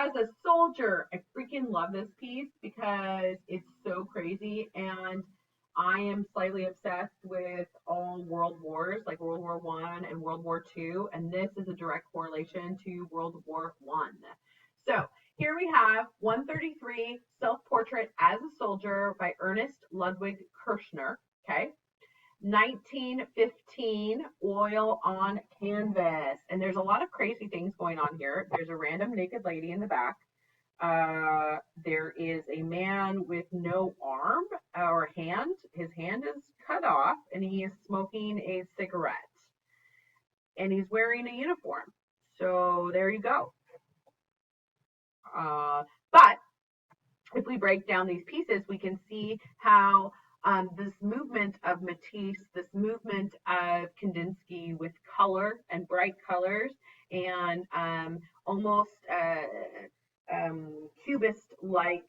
as a soldier, I freaking love this piece because it's so crazy, and I am slightly obsessed with all world wars, like World War One and World War Two, and this is a direct correlation to World War One. So here we have 133 Self-Portrait as a Soldier by Ernest Ludwig Kirchner. Okay. 1915 oil on canvas. And there's a lot of crazy things going on here. There's a random naked lady in the back. There is a man with no arm or hand. His hand is cut off and he is smoking a cigarette. And he's wearing a uniform. So there you go. But if we break down these pieces, we can see how this movement of Matisse, this movement of Kandinsky with color and bright colors and almost cubist-like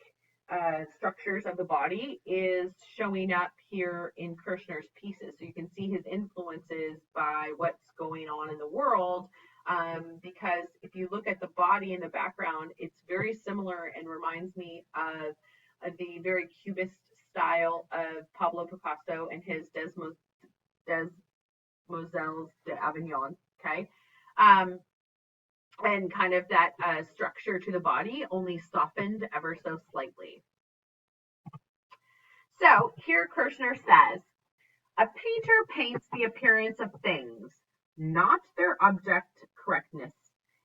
structures of the body is showing up here in Kirchner's pieces. So you can see his influences by what's going on in the world. Because if you look at the body in the background, it's very similar and reminds me of the very cubist style of Pablo Picasso and his Demoiselles d'Avignon, okay? And kind of that structure to the body, only softened ever so slightly. So here Kirchner says, a painter paints the appearance of things, not their object correctness.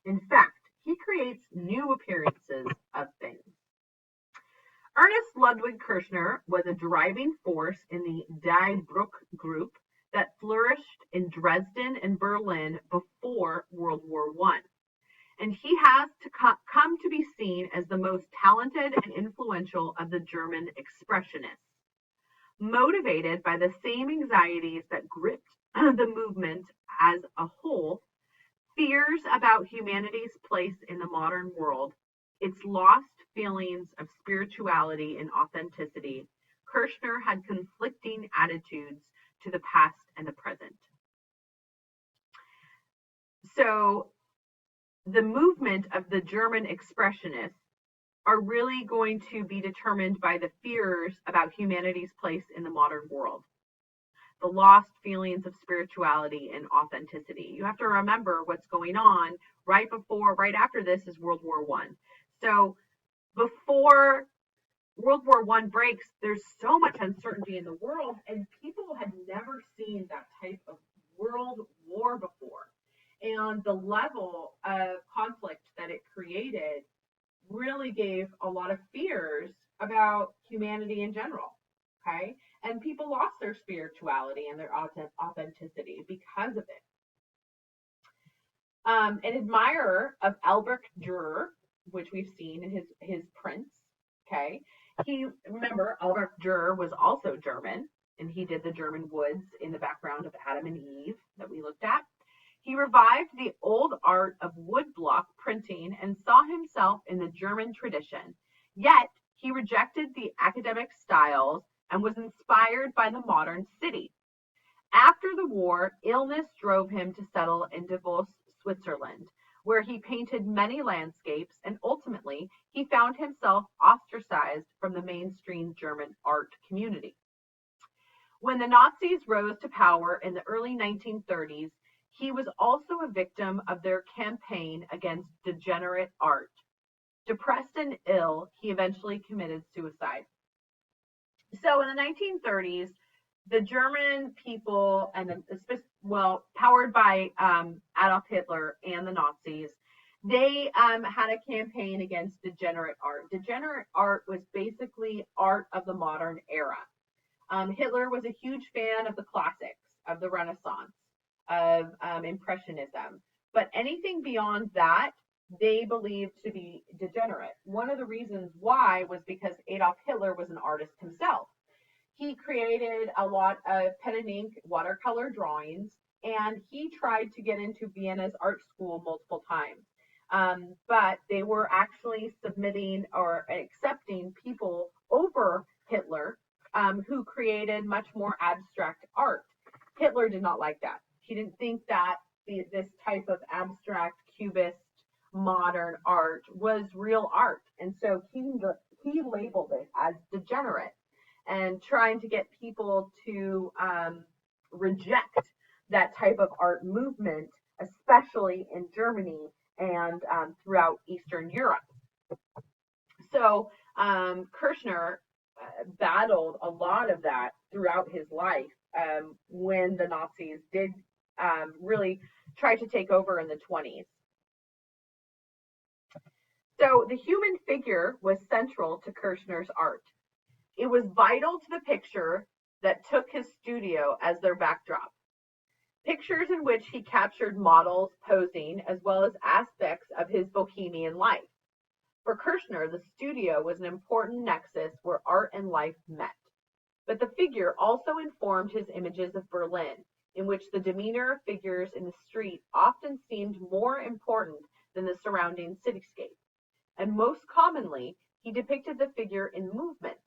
In fact, he creates new appearances of things. Ernest Ludwig Kirchner was a driving force in the Die Bruck group that flourished in Dresden and Berlin before World War I. And he has to come to be seen as the most talented and influential of the German expressionists. Motivated by the same anxieties that gripped the movement as a whole, fears about humanity's place in the modern world, its lost feelings of spirituality and authenticity, Kirchner had conflicting attitudes to the past and the present. So the movement of the German expressionists are really going to be determined by the fears about humanity's place in the modern world. The lost feelings of spirituality and authenticity. You have to remember what's going on right after this is World War I. So before World War I breaks, there's so much uncertainty in the world, and people had never seen that type of world war before. And the level of conflict that it created really gave a lot of fears about humanity in general. Okay. And people lost their spirituality and their authenticity because of it. An admirer of Albrecht Dürer, which we've seen in his prints. Okay. Remember, Albrecht Dürer was also German, and he did the German woods in the background of Adam and Eve that we looked at. He revived the old art of woodblock printing and saw himself in the German tradition. Yet, he rejected the academic styles and was inspired by the modern city. After the war, illness drove him to settle in Davos, Switzerland, where he painted many landscapes, and ultimately he found himself ostracized from the mainstream German art community. When the Nazis rose to power in the early 1930s, he was also a victim of their campaign against degenerate art. Depressed and ill, he eventually committed suicide. So in the 1930s, the German people, powered by Adolf Hitler and the Nazis, they had a campaign against degenerate art. Degenerate art was basically art of the modern era. Hitler was a huge fan of the classics, of the Renaissance, of Impressionism. But anything beyond that, they believed to be degenerate. One of the reasons why was because Adolf Hitler was an artist himself. He created a lot of pen and ink watercolor drawings, and he tried to get into Vienna's art school multiple times. But they were actually submitting or accepting people over Hitler who created much more abstract art. Hitler did not like that. He didn't think that this type of abstract cubist modern art was real art. And so he labeled it as degenerate and trying to get people to reject that type of art movement, especially in Germany and throughout Eastern Europe. So Kirchner battled a lot of that throughout his life when the Nazis did really try to take over in the 20s. So the human figure was central to Kirchner's art. It was vital to the picture that took his studio as their backdrop. Pictures in which he captured models posing as well as aspects of his bohemian life. For Kirchner, the studio was an important nexus where art and life met. But the figure also informed his images of Berlin, in which the demeanor of figures in the street often seemed more important than the surrounding cityscape. And most commonly, he depicted the figure in movement,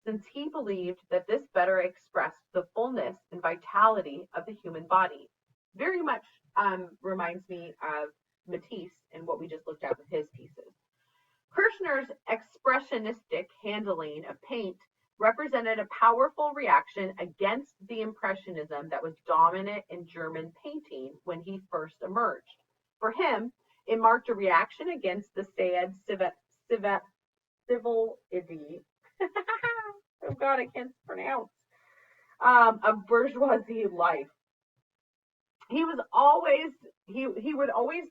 since he believed that this better expressed the fullness and vitality of the human body. Very much reminds me of Matisse and what we just looked at with his pieces. Kirchner's expressionistic handling of paint represented a powerful reaction against the Impressionism that was dominant in German painting when he first emerged. For him, it marked a reaction against the sad civility oh God, I can't pronounce of bourgeoisie life. He would always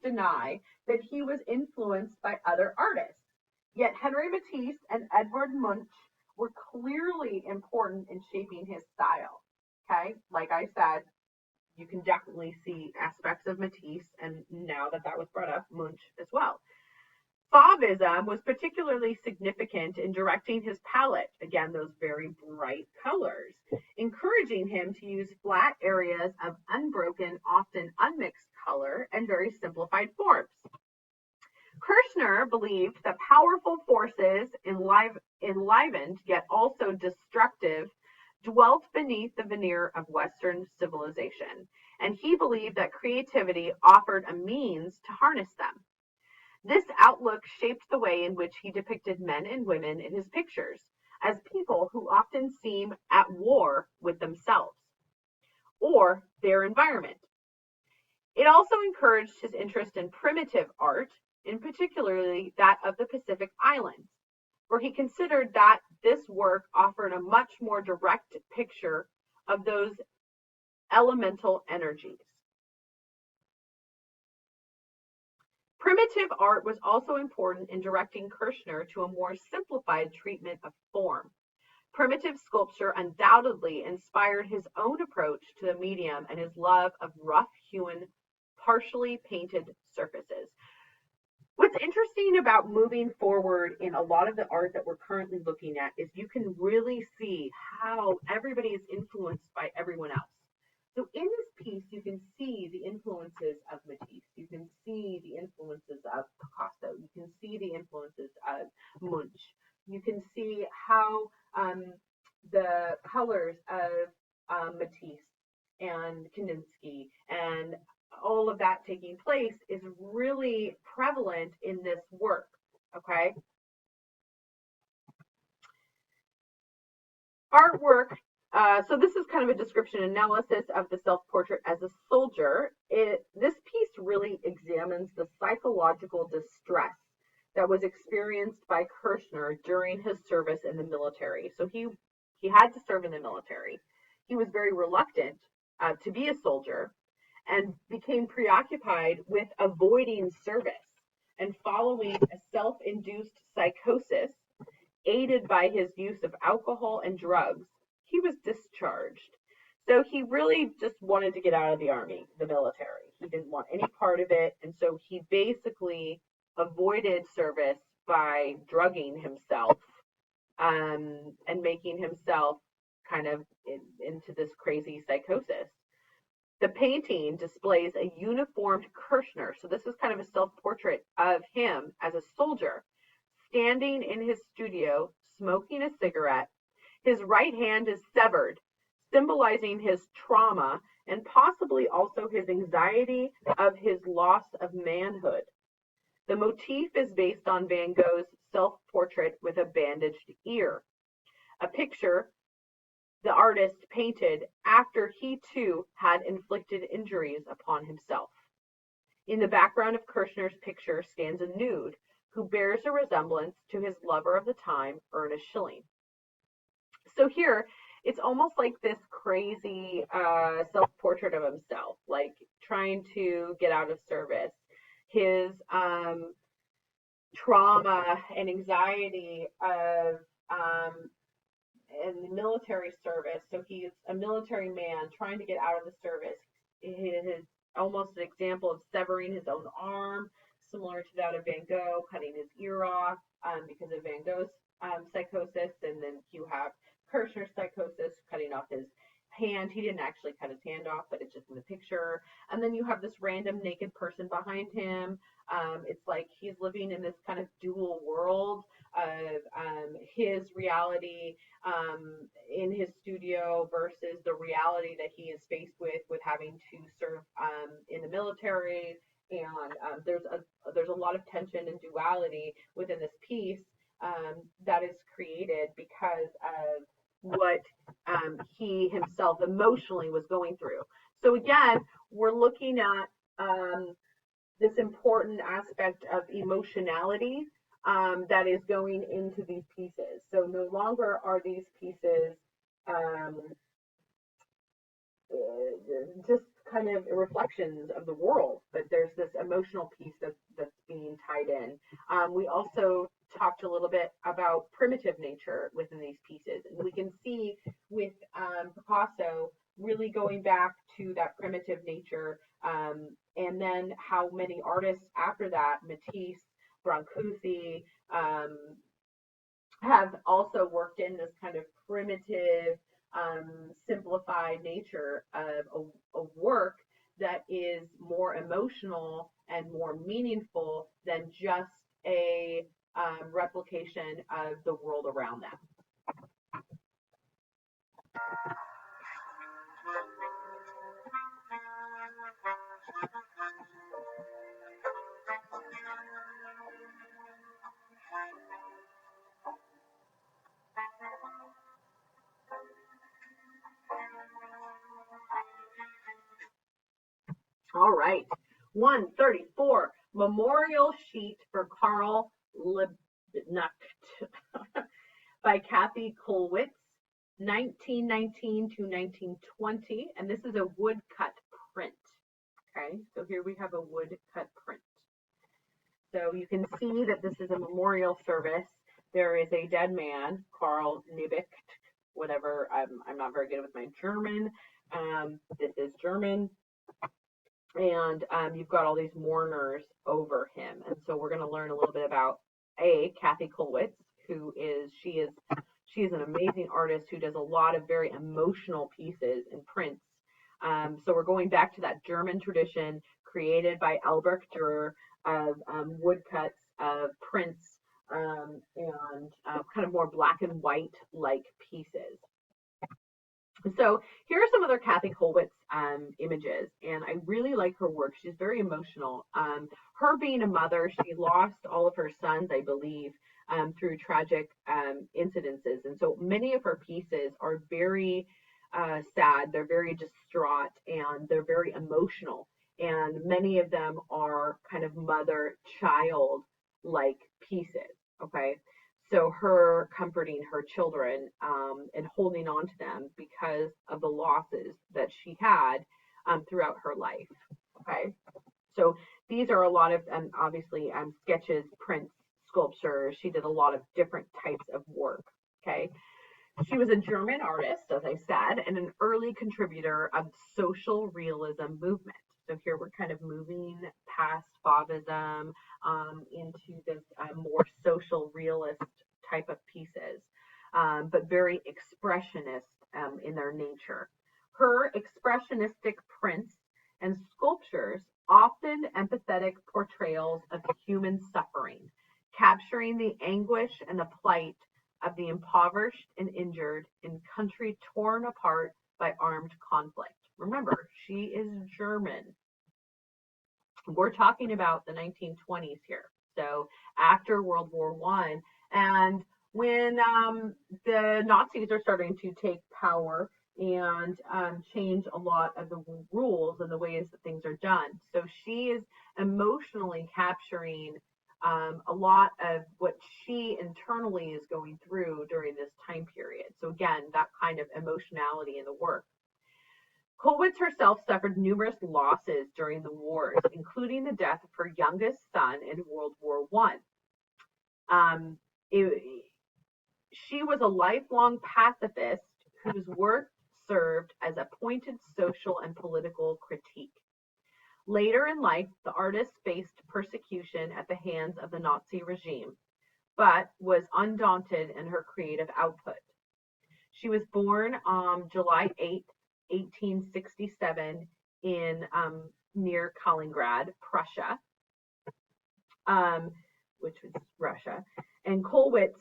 deny that he was influenced by other artists. Yet Henri Matisse and Edvard Munch were clearly important in shaping his style. Okay, like I said, you can definitely see aspects of Matisse, and now that was brought up, Munch as well. Fauvism was particularly significant in directing his palette, again, those very bright colors, encouraging him to use flat areas of unbroken, often unmixed color and very simplified forms. Kirchner believed that powerful forces, enlivened yet also destructive, dwelt beneath the veneer of Western civilization, and he believed that creativity offered a means to harness them. This outlook shaped the way in which he depicted men and women in his pictures as people who often seem at war with themselves or their environment. It also encouraged his interest in primitive art, in particularly that of the Pacific Islands, where he considered that this work offered a much more direct picture of those elemental energies. Primitive art was also important in directing Kirchner to a more simplified treatment of form. Primitive sculpture undoubtedly inspired his own approach to the medium and his love of rough-hewn, partially painted surfaces. What's interesting about moving forward in a lot of the art that we're currently looking at is you can really see how everybody is influenced by everyone else. So in this piece, you can see the influences of Matisse. You can see the influences of Picasso. You can see the influences of Munch. You can see how the colors of Matisse and Kandinsky and all of that taking place is really prevalent in this work, okay? Artwork. So this is kind of a description analysis of the self-portrait as a soldier. This piece really examines the psychological distress that was experienced by Kirchner during his service in the military. So he had to serve in the military. He was very reluctant to be a soldier and became preoccupied with avoiding service and following a self-induced psychosis aided by his use of alcohol and drugs. He was discharged. So he really just wanted to get out of the army, the military. He didn't want any part of it. And so he basically avoided service by drugging himself and making himself kind of into this crazy psychosis. The painting displays a uniformed Kirchner. So this is kind of a self-portrait of him as a soldier, standing in his studio, smoking a cigarette. His right hand is severed, symbolizing his trauma and possibly also his anxiety of his loss of manhood. The motif is based on Van Gogh's self-portrait with a bandaged ear, a picture the artist painted after he too had inflicted injuries upon himself. In the background of Kirchner's picture stands a nude who bears a resemblance to his lover of the time, Ernest Schilling. So here, it's almost like this crazy self-portrait of himself, like trying to get out of service. His trauma and anxiety of in the military service. So he's a military man trying to get out of the service. His almost an example of severing his own arm, similar to that of Van Gogh, cutting his ear off because of Van Gogh's psychosis, and then you have Kirchner's psychosis, cutting off his hand. He didn't actually cut his hand off, but it's just in the picture. And then you have this random naked person behind him. It's like he's living in this kind of dual world of his reality in his studio versus the reality that he is faced with having to serve in the military. And there's a lot of tension and duality within this piece that is created because of what he himself emotionally was going through. So again, we're looking at this important aspect of emotionality that is going into these pieces. So no longer are these pieces just kind of reflections of the world, but there's this emotional piece that's being tied in. We also talked a little bit about primitive nature within these pieces, and we can see with Picasso really going back to that primitive nature, and then how many artists after that, Matisse, Brancusi, have also worked in this kind of primitive, simplified nature of a work that is more emotional and more meaningful than just a replication of the world around them. All right. 134, memorial sheet for Karl Liebknecht by Kathy Kollwitz, 1919 to 1920. And this is a woodcut print. Okay, so here we have a woodcut print. So you can see that this is a memorial service. There is a dead man, Karl Liebknecht, whatever. I'm not very good with my German. This is German. And you've got all these mourners over him. And so we're going to learn a little bit about Kathy Kollwitz, she is an amazing artist who does a lot of very emotional pieces and prints. So we're going back to that German tradition created by Albrecht Dürer of woodcuts of prints and kind of more black and white like pieces. So here are some other Kathy Kollwitz images, and I really like her work. She's very emotional. Her being a mother, she lost all of her sons, I believe, through tragic incidences. And so many of her pieces are very sad, they're very distraught, and they're very emotional. And many of them are kind of mother-child like pieces, okay? So her comforting her children and holding on to them because of the losses that she had throughout her life. Okay, so these are a lot of obviously sketches, prints, sculptures. She did a lot of different types of work. Okay, she was a German artist, as I said, and an early contributor of social realism movement. So here we're kind of moving past Fauvism into this more social realist type of pieces, but very expressionist in their nature. Her expressionistic prints and sculptures often empathetic portrayals of human suffering, capturing the anguish and the plight of the impoverished and injured in country torn apart by armed conflict. Remember, she is German. We're talking about the 1920s here. So after World War One, and when the Nazis are starting to take power and change a lot of the rules and the ways that things are done. So she is emotionally capturing a lot of what she internally is going through during this time period. So again, that kind of emotionality in the work. Kollwitz herself suffered numerous losses during the wars, including the death of her youngest son in World War One. She was a lifelong pacifist whose work served as a pointed social and political critique. Later in life, the artist faced persecution at the hands of the Nazi regime, but was undaunted in her creative output. She was born on July 8, 1867, in near Kaliningrad, Prussia, which was Russia. And Kollwitz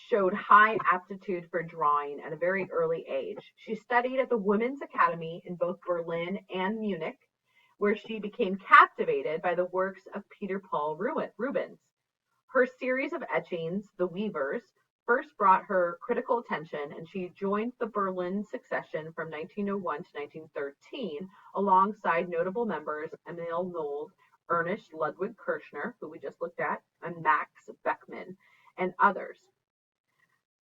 showed high aptitude for drawing at a very early age. She studied at the Women's Academy in both Berlin and Munich, where she became captivated by the works of Peter Paul Rubens. Her series of etchings, The Weavers, first brought her critical attention, and she joined the Berlin Succession from 1901 to 1913 alongside notable members Emil Nolde, Ernest Ludwig Kirchner, who we just looked at, and Max Beckmann, and others.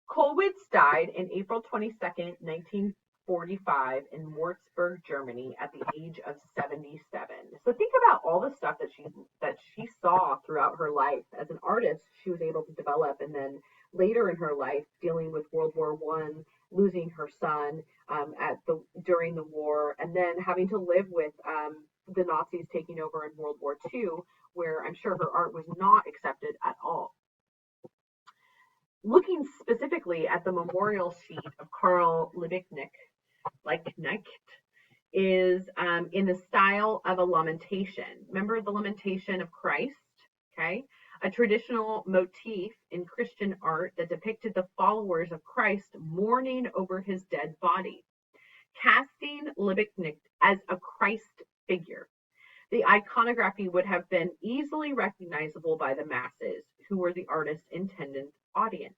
Kollwitz died on April 22nd, 1945 in Würzburg, Germany at the age of 77. So think about all the stuff that she saw throughout her life. As an artist, she was able to develop, and then later in her life, dealing with World War One, losing her son during the war, and then having to live with the Nazis taking over in World War II, where I'm sure her art was not accepted at all. Looking specifically at the memorial sheet of Karl Liebknecht is in the style of a lamentation. Remember the lamentation of Christ? Okay, a traditional motif in Christian art that depicted the followers of Christ mourning over his dead body, casting Liebknecht as a Christ figure. The iconography would have been easily recognizable by the masses, who were the artist's intended audience.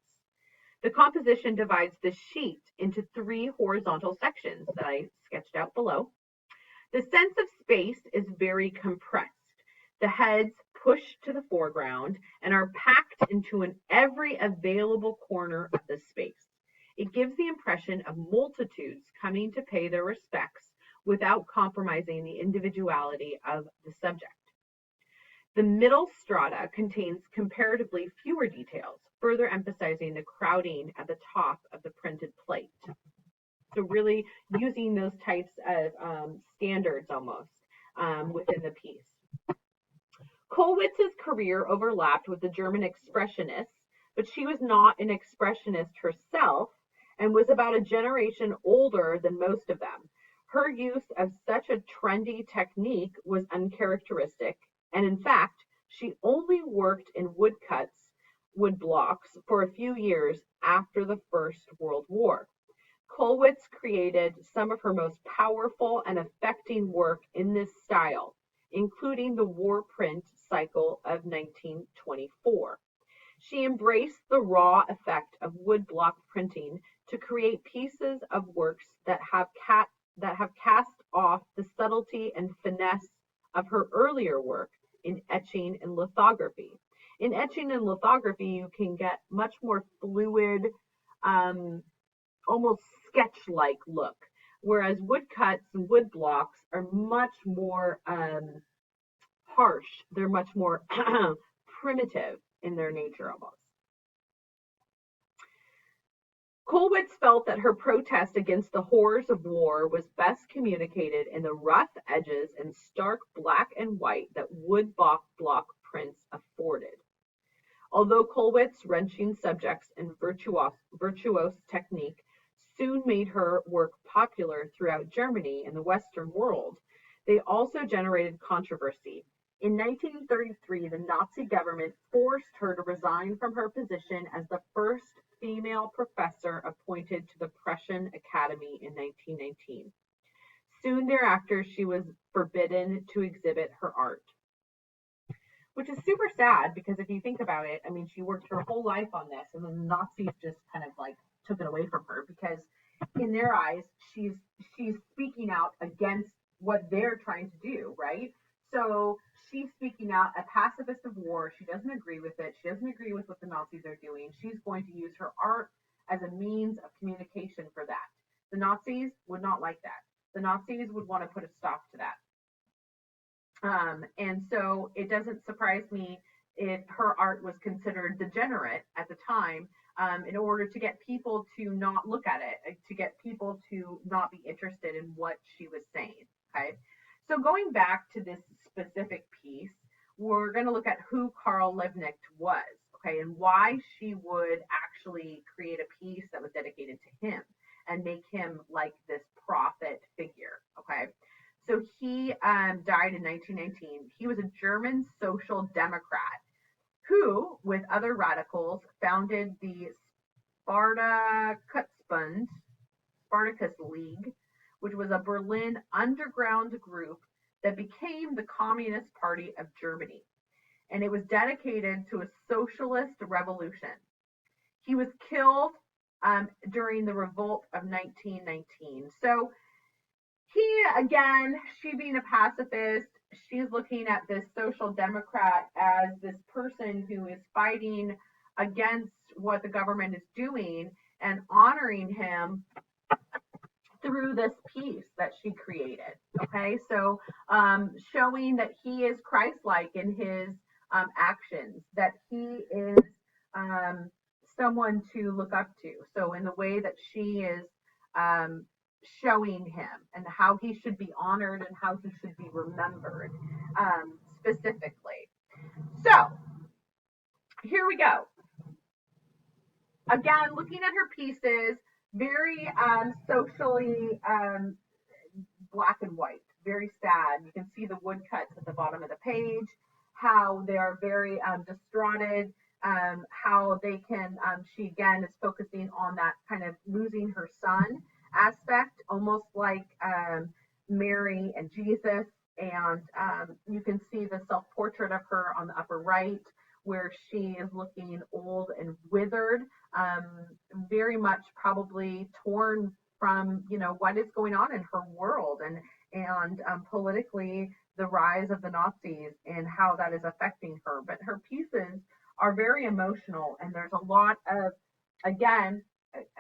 The composition divides the sheet into 3 horizontal sections that I sketched out below. The sense of space is very compressed. The heads push to the foreground and are packed into every available corner of the space. It gives the impression of multitudes coming to pay their respects without compromising the individuality of the subject. The middle strata contains comparatively fewer details, further emphasizing the crowding at the top of the printed plate. So really using those types of standards almost within the piece. Kollwitz's career overlapped with the German Expressionists, but she was not an Expressionist herself and was about a generation older than most of them. Her use of such a trendy technique was uncharacteristic, and in fact, she only worked in wood blocks, for a few years after the First World War. Kollwitz created some of her most powerful and affecting work in this style, including the war print cycle of 1924. She embraced the raw effect of woodblock printing to create pieces of works that have cast off the subtlety and finesse of her earlier work in etching and lithography. In etching and lithography, you can get much more fluid, almost sketch-like look, whereas woodcuts and wood blocks are much more harsh. They're much more primitive in their nature almost. Kollwitz felt that her protest against the horrors of war was best communicated in the rough edges and stark black and white that wood block prints afforded. Although Kollwitz's wrenching subjects and virtuose technique soon made her work popular throughout Germany and the Western world, they also generated controversy. In 1933, the Nazi government forced her to resign from her position as the first female professor appointed to the Prussian Academy in 1919. Soon thereafter, she was forbidden to exhibit her art. which is super sad because if you think about it, I mean, she worked her whole life on this, and then the Nazis just kind of like took it away from her because in their eyes, she's she's speaking out against what they're trying to do, right? So she's speaking out a pacifist of war. She doesn't agree with it. She doesn't agree with what the Nazis are doing. She's going to use her art as a means of communication for that. The Nazis would not like that. The Nazis would want to put a stop to that. And so it doesn't surprise me if her art was considered degenerate at the time, in order to get people to not look at it, to get people to not be interested in what she was saying. Okay. So going back to this specific piece, we're going to look at who Karl Liebknecht was, okay, and why she would actually create a piece that was dedicated to him and make him like this prophet figure, okay? So he died in 1919. He was a German social democrat who, with other radicals, founded the Spartakutsbund, Spartacus League, which was a Berlin underground group that became the Communist Party of Germany. And it was dedicated to a socialist revolution. He was killed during the revolt of 1919. So he, again, she being a pacifist, she's looking at this social democrat as this person who is fighting against what the government is doing and honoring him through this piece that she created. Okay, so showing that he is Christ-like in his actions, that he is um, someone to look up to. So in the way that she is um, showing him and how he should be honored and how he should be remembered specifically. So here we go. Again, looking at her pieces, very socially black and white, very sad. You can see the woodcuts at the bottom of the page, how they are very distraughted, how they can, she again is focusing on that kind of losing her son aspect, almost like Mary and Jesus. And you can see the self portrait of her on the upper right, where she is looking old and withered, um, very much probably torn from what is going on in her world and politically the rise of the Nazis and how that is affecting her. But her pieces are very emotional, and there's a lot of, again,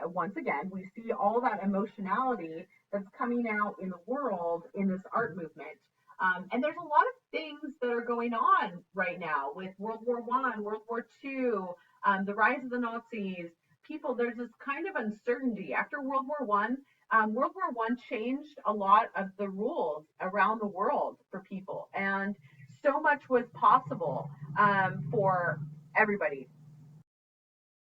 once again, we see all that emotionality that's coming out in the world in this art movement. And there's a lot of things that are going on right now with World War One, World War Two, the rise of the Nazis. People, there's this kind of uncertainty after World War One. World War One changed a lot of the rules around the world for people, and so much was possible for everybody.